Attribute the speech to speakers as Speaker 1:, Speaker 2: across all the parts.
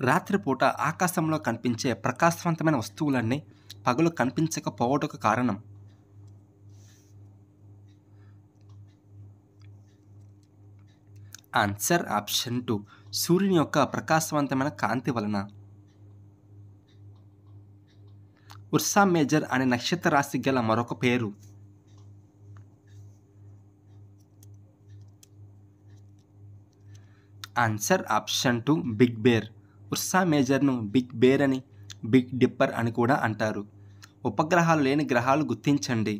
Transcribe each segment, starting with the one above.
Speaker 1: రాత్రిపూట ఆకాశంలో కనిపించే ప్రకాశవంతమైన వస్తువులన్నీ పగలు కనిపించకపోవటకు కారణం. ఆన్సర్ ఆప్షన్ 2, సూర్యుని యొక్క ప్రకాశవంతమైన కాంతి వలన. ఉర్సా మేజర్ అనే నక్షత్ర రాశి గల మరొక పేరు. Answer option 2, big bear. Ursa మేజర్ను బిగ్ బేర్ అని, బిగ్ డిప్పర్ అని కూడా అంటారు. ఉపగ్రహాలు లేని గ్రహాలు గుర్తించండి.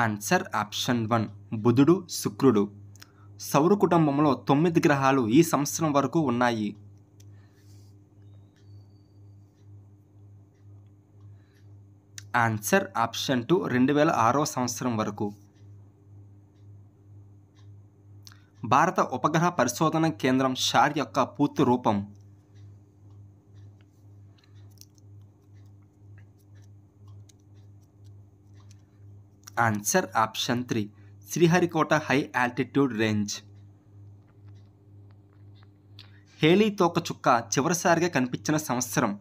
Speaker 1: ఆన్సర్ ఆప్షన్ 1, బుధుడు, శుక్రుడు. సౌర కుటుంబంలో 9 గ్రహాలు ఈ సంవత్సరం వరకు ఉన్నాయి. ఆన్సర్ ఆప్షన్ 2, 2006వ సంవత్సరం వరకు. భారత ఉపగ్రహ పరిశోధన కేంద్రం షార్ యొక్క పూర్తి రూపం. Answer option 3, Sriharikota high altitude range. Halley తోకచుక్క చివరిసారిగా కనిపించిన సంవత్సరం.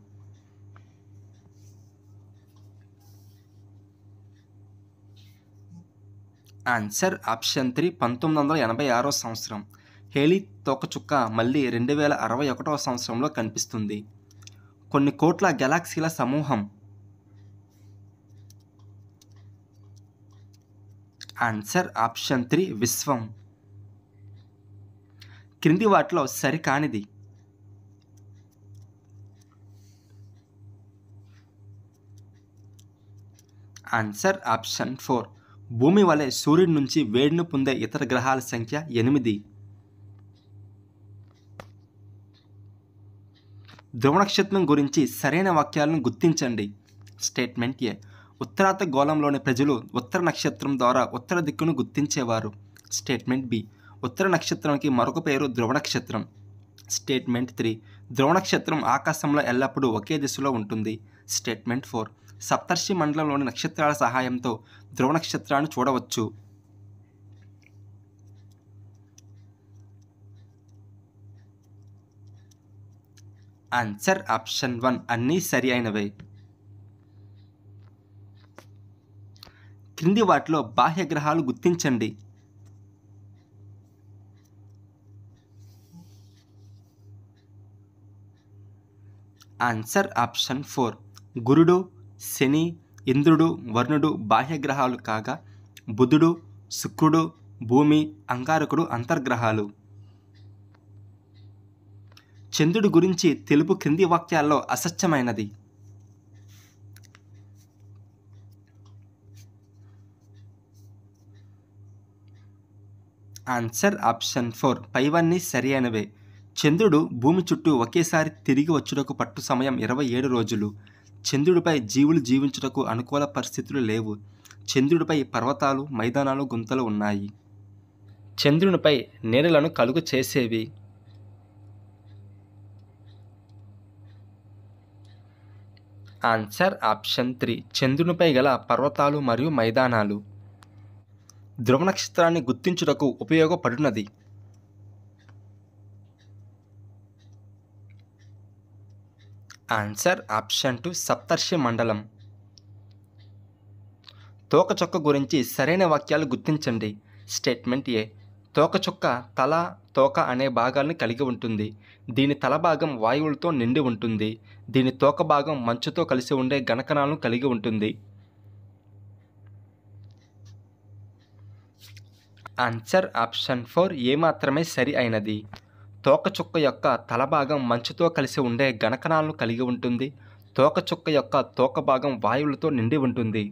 Speaker 1: ఆన్సర్ ఆప్షన్ 3, 1986వ సంవత్సరం. హేలీ తోకచుక్క మళ్ళీ 2061వ సంవత్సరంలో కనిపిస్తుంది. కొన్ని కోట్ల గెలాక్సీల సమూహం. ఆన్సర్ ఆప్షన్ 3, విశ్వం. క్రింది వాటిలో సరికానిది. ఆన్సర్ ఆప్షన్ 4, భూమి వలె సూర్యుడి నుంచి వేడిని పొందే ఇతర గ్రహాల సంఖ్య 8. ధ్రువ నక్షత్రం గురించి సరైన వాక్యాలను గుర్తించండి. స్టేట్మెంట్ ఏ, ఉత్తరార్ధ గోళంలోని ప్రజలు ఉత్తర నక్షత్రం ద్వారా ఉత్తర దిక్కును గుర్తించేవారు. స్టేట్మెంట్ బి, ఉత్తర నక్షత్రానికి మరొక పేరు ధ్రువ నక్షత్రం. స్టేట్మెంట్ 3, ధ్రువ నక్షత్రం ఆకాశంలో ఎల్లప్పుడూ ఒకే దిశలో ఉంటుంది. స్టేట్మెంట్ 4, సప్తర్షి మండలంలోని నక్షత్రాల సహాయంతో ధ్రువ నక్షత్రాన్ని చూడవచ్చు. ఆన్సర్ ఆప్షన్ 1, అన్నీ సరి అయినవే. క్రింది వాటిలో బాహ్య గ్రహాలు గుర్తించండి. ఆన్సర్ ఆప్షన్ 4, గురుడు, శని, ఇంద్రుడు, వరుణుడు బాహ్య గ్రహాలు కాగా బుధుడు, శుక్రుడు, భూమి, అంగారకుడు అంతర్గ్రహాలు. చంద్రుడి గురించి తెలుపు క్రింది వాక్యాల్లో అసత్యమైనది. ఆన్సర్ ఆప్షన్ 4, పైవన్నీ సరి అయినవే. చంద్రుడు భూమి చుట్టూ ఒకేసారి తిరిగి వచ్చుటకు పట్టు సమయం 27 రోజులు. చంద్రుడిపై జీవులు జీవించుటకు అనుకూల పరిస్థితులు లేవు. చంద్రుడిపై పర్వతాలు, మైదానాలు, గుంతలు ఉన్నాయి. చంద్రునిపై నీడలను కలుగు చేసేవి. ఆన్సర్ ఆప్షన్ 3, చంద్రునిపై గల పర్వతాలు మరియు మైదానాలు. ధ్రువ నక్షత్రాన్ని గుర్తించుటకు ఉపయోగపడునది. ఆన్సర్ ఆప్షన్ 2, సప్తర్షి మండలం. తోకచుక్క గురించి సరైన వాక్యాలు గుర్తించండి. స్టేట్మెంట్ ఏ, తోకచుక్క తల, తోక అనే భాగాలను కలిగి ఉంటుంది. దీని తల భాగం వాయువులతో నిండి ఉంటుంది. దీని తోక భాగం మంచుతో కలిసి ఉండే గణకణాలను కలిగి ఉంటుంది. ఆన్సర్ ఆప్షన్ 4, ఏ మాత్రమే సరి అయినది. తోకచుక్క యొక్క తల భాగం మంచుతో కలిసి ఉండే గణకణాలను కలిగి ఉంటుంది. తోకచుక్క యొక్క తోక భాగం వాయువులతో నిండి ఉంటుంది.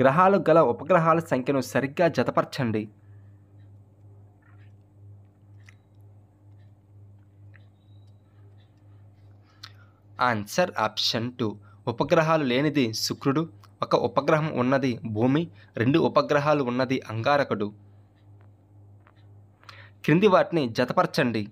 Speaker 1: గ్రహాలు గల ఉపగ్రహాల సంఖ్యను సరిగ్గా జతపరచండి. ఆన్సర్ ఆప్షన్ 2, ఉపగ్రహాలు లేనిది శుక్రుడు, ఒక ఉపగ్రహం ఉన్నది భూమి, 2 ఉపగ్రహాలు ఉన్నది అంగారకుడు. క్రింది వాటిని జతపరచండి.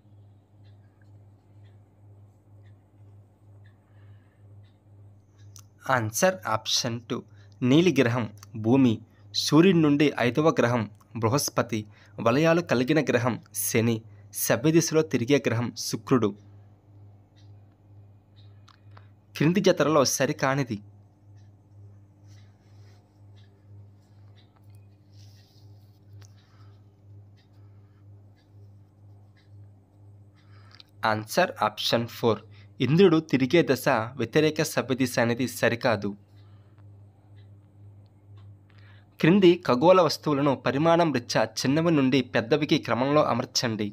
Speaker 1: ఆన్సర్ ఆప్షన్ 2, నీలిగ్రహం భూమి, సూర్యుడి నుండి 5వ గ్రహం బృహస్పతి, వలయాలు కలిగిన గ్రహం శని, సవ్యదిశలో తిరిగే గ్రహం శుక్రుడు. క్రింది జతలలో సరికానిది. Answer option 4. ఇంద్రుడు తిరిగే దశ వ్యతిరేక సవ్యదిశ అనేది సరికాదు. క్రింది ఖగోళ వస్తువులను పరిమాణం రీత్యా చిన్నవి నుండి పెద్దవికి క్రమంలో అమర్చండి.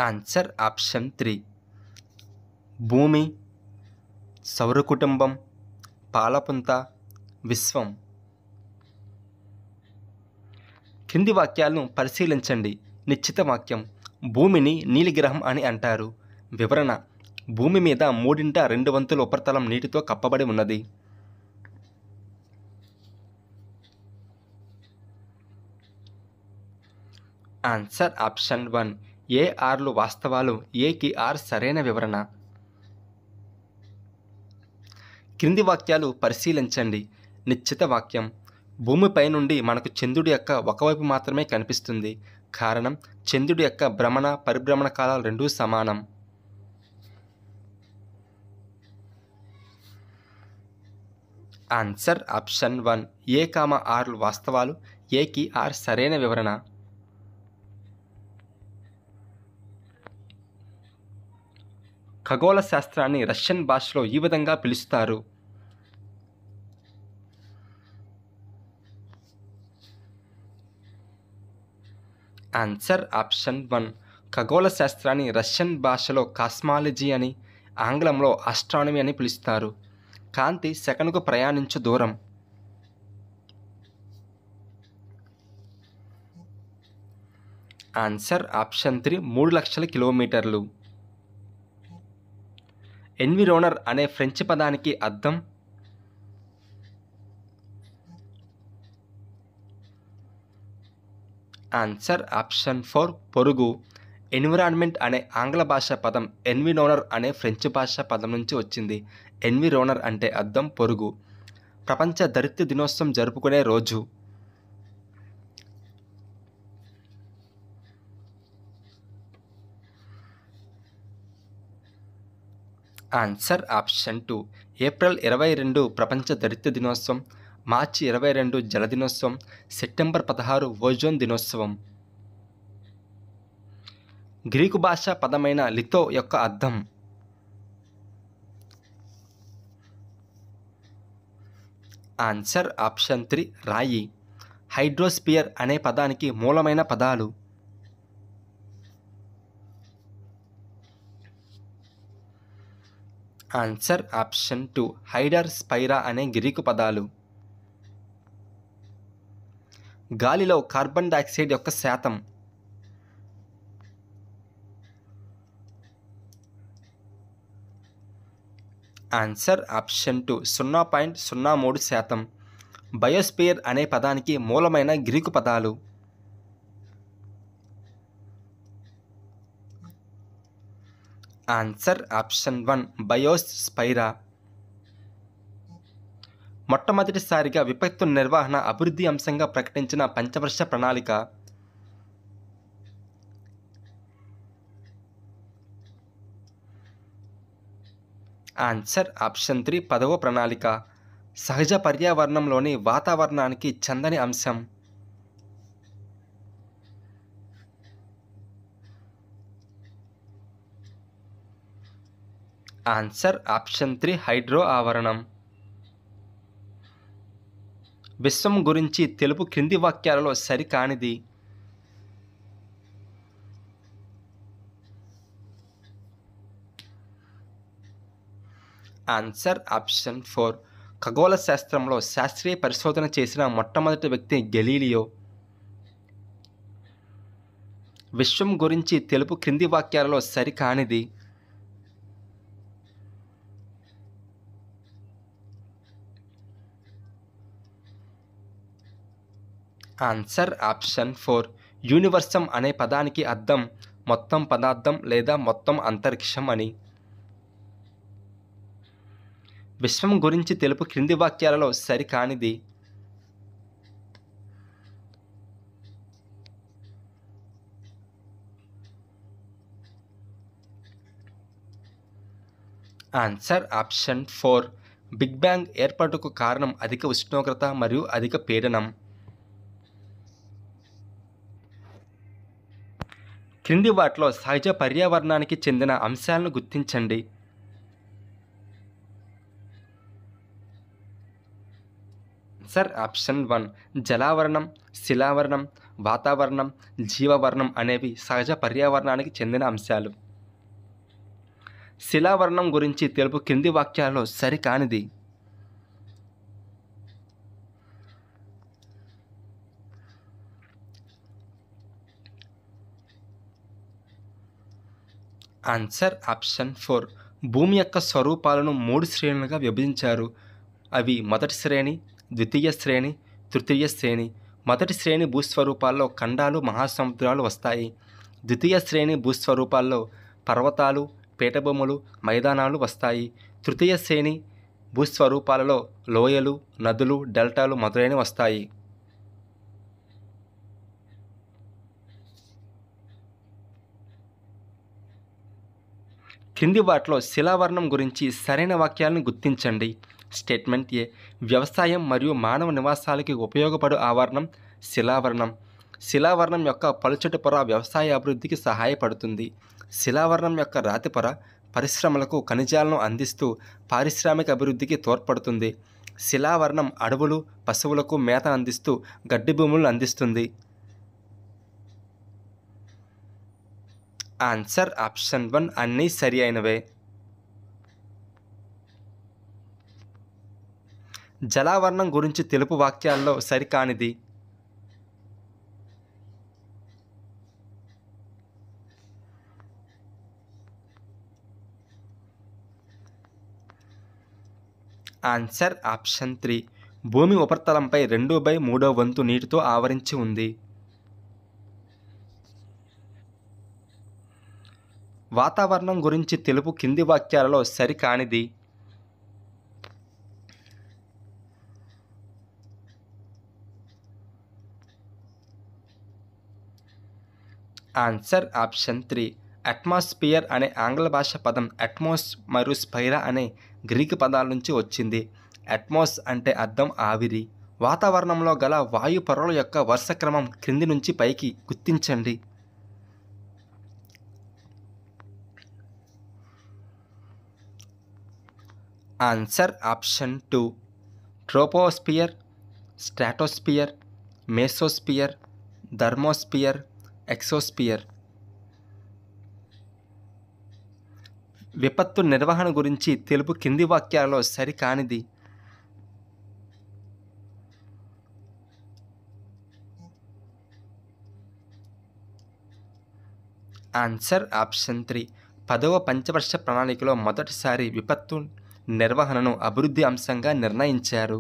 Speaker 1: Answer option 3. భూమి, సౌరకుటుంబం, పాలపుంత, విశ్వం. క్రింది వాక్యాలను పరిశీలించండి. నిశ్చిత వాక్యం: భూమిని నీలిగ్రహం అని అంటారు. వివరణ: భూమి మీద 3/2 ఉపరితలం నీటితో కప్పబడి ఉన్నది. Answer option 1. ఏ ఆర్లు వాస్తవాలు, ఏకి ఆర్ సరైన వివరణ. క్రింది వాక్యాలు పరిశీలించండి. నిశ్చిత వాక్యం: భూమిపై నుండి మనకు చంద్రుడి యొక్క ఒకవైపు మాత్రమే కనిపిస్తుంది. కారణం: చంద్రుడి యొక్క భ్రమణ పరిభ్రమణ కాలాలు రెండూ సమానం. Answer option 1. ఏ, ఆర్లు వాస్తవాలు, ఏకి ఆర్ సరైన వివరణ. ఖగోళ శాస్త్రాన్ని రష్యన్ భాషలో ఈ విధంగా పిలుస్తారు. Answer option 1. ఖగోళ శాస్త్రాన్ని రష్యన్ భాషలో కాస్మాలజీ అని, ఆంగ్లంలో ఆస్ట్రానమీ అని పిలుస్తారు. కాంతి సెకనుకు ప్రయాణించు దూరం. Answer option 3. 3,00,000 కిలోమీటర్లు. ఎన్విరోనర్ అనే ఫ్రెంచ్ పదానికి అర్థం. Answer option 4. పొరుగు. ఎన్విరాన్మెంట్ అనే ఆంగ్ల భాషా పదం ఎన్విరోనర్ అనే ఫ్రెంచ్ భాషా పదం నుంచి వచ్చింది. ఎన్విరోనర్ అంటే అర్థం పొరుగు. ప్రపంచ దరిద్ర దినోత్సవం జరుపుకునే రోజు. Answer option 2. ఏప్రిల్ 22 ప్రపంచ దరిద్ర దినోత్సవం, మార్చి 22 జల దినోత్సవం, సెప్టెంబర్ 16 ఓజోన్ దినోత్సవం. గ్రీకు భాషా పదమైన లిథో యొక్క అర్థం. Answer option 3. రాయి. హైడ్రోస్పియర్ అనే పదానికి మూలమైన పదాలు. Answer option 2. హైడర్, స్పైరా అనే గ్రీకు పదాలు. గాలిలో కార్బన్ డయాక్సైడ్ యొక్క శాతం. Answer option 2. 0.03%. బయోస్పియర్ అనే పదానికి మూలమైన గ్రీకు పదాలు. Answer option 1. బయోస్, స్పైరా. మొట్టమొదటిసారిగా విపత్తు నిర్వహణ అభివృద్ధి అంశంగా ప్రకటించిన పంచవర్ష ప్రణాళిక. Answer option 3. 10వ ప్రణాళిక. సహజ పర్యావరణంలోని వాతావరణానికి చెందని అంశం. Answer option 3. హైడ్రో ఆవరణం. విశ్వం గురించి తెలుపు క్రింది వాక్యాలలో సరికానిది. Answer option 4. ఖగోళ శాస్త్రంలో శాస్త్రీయ పరిశోధన చేసిన మొట్టమొదటి వ్యక్తి గెలీలియో. విశ్వం గురించి తెలుపు క్రింది వాక్యాలలో సరికానిది. Answer option 4. యూనివర్సం అనే పదానికి అర్థం మొత్తం పదార్థం లేదా మొత్తం అంతరిక్షం అని. విశ్వం గురించి తెలుపు క్రింది వాక్యాలలో సరికానిది. Answer option 4. బిగ్ బ్యాంగ్ ఏర్పాటుకు కారణం అధిక ఉష్ణోగ్రత మరియు అధిక పీడనం. క్రింది వాటిలో సహజ పర్యావరణానికి చెందిన అంశాలను గుర్తించండి. Answer option 1. జలావరణం, శిలావరణం, వాతావరణం, జీవవర్ణం అనేవి సహజ పర్యావరణానికి చెందిన అంశాలు. శిలావరణం గురించి తెలుపు కింది వాక్యాలలో సరికానిది. Answer option 4. భూమి యొక్క స్వరూపాలను 3 శ్రేణులుగా విభజించారు. అవి మొదటి శ్రేణి, ద్వితీయ శ్రేణి, తృతీయ శ్రేణి. మొదటి శ్రేణి భూస్వరూపాల్లో ఖండాలు, మహాసముద్రాలు వస్తాయి. ద్వితీయ శ్రేణి భూస్వరూపాల్లో పర్వతాలు, పీఠభూములు, మైదానాలు వస్తాయి. తృతీయ శ్రేణి భూస్వరూపాలలో లోయలు, నదులు, డెల్టాలు మొదలైనవి వస్తాయి. క్రింది వాటిలో శిలావరణం గురించి సరైన వాక్యాలను గుర్తించండి. స్టేట్మెంట్ ఏ. వ్యవసాయం మరియు మానవ నివాసాలకి ఉపయోగపడు ఆవరణం శిలావరణం. శిలావరణం యొక్క పలుచటి పొర వ్యవసాయ అభివృద్ధికి సహాయపడుతుంది. శిలావరణం యొక్క రాతి పొర పరిశ్రమలకు ఖనిజాలను అందిస్తూ పారిశ్రామిక అభివృద్ధికి తోడ్పడుతుంది. శిలావరణం అడవులు, పశువులకు మేత అందిస్తూ గడ్డి భూములను అందిస్తుంది. ఆన్సర్ ఆప్షన్ 1 అన్నీ సరి అయినవే. జలావరణం గురించి తెలుపు వాక్యాల్లో సరికానిది. Answer option 3. భూమి ఉపరితలంపై 2/3 వంతు నీటితో ఆవరించి ఉంది. వాతావరణం గురించి తెలుపు కింది వాక్యాలలో సరికానిది. Answer option 3. అట్మాస్ఫియర్ అనే ఆంగ్ల భాష పదం అట్మోస్ మరియు స్పైరా అనే గ్రీకు పదాల నుంచి వచ్చింది. అట్మోస్ అంటే అర్థం ఆవిరి. వాతావరణంలో గల వాయు పొరల యొక్క వరుస క్రమం క్రింది నుంచి పైకి గుర్తించండి. Answer option 2. Troposphere, stratosphere, mesosphere, thermosphere, exosphere. విపత్తు నిర్వహణ గురించి తెలుపు కింది వాక్యాలలో సరికానిది. Answer option 3. 10వ పంచవర్ష ప్రణాళికలో మొదటిసారి విపత్తు నిర్వహణను అభివృద్ధి అంశంగా నిర్ణయించారు.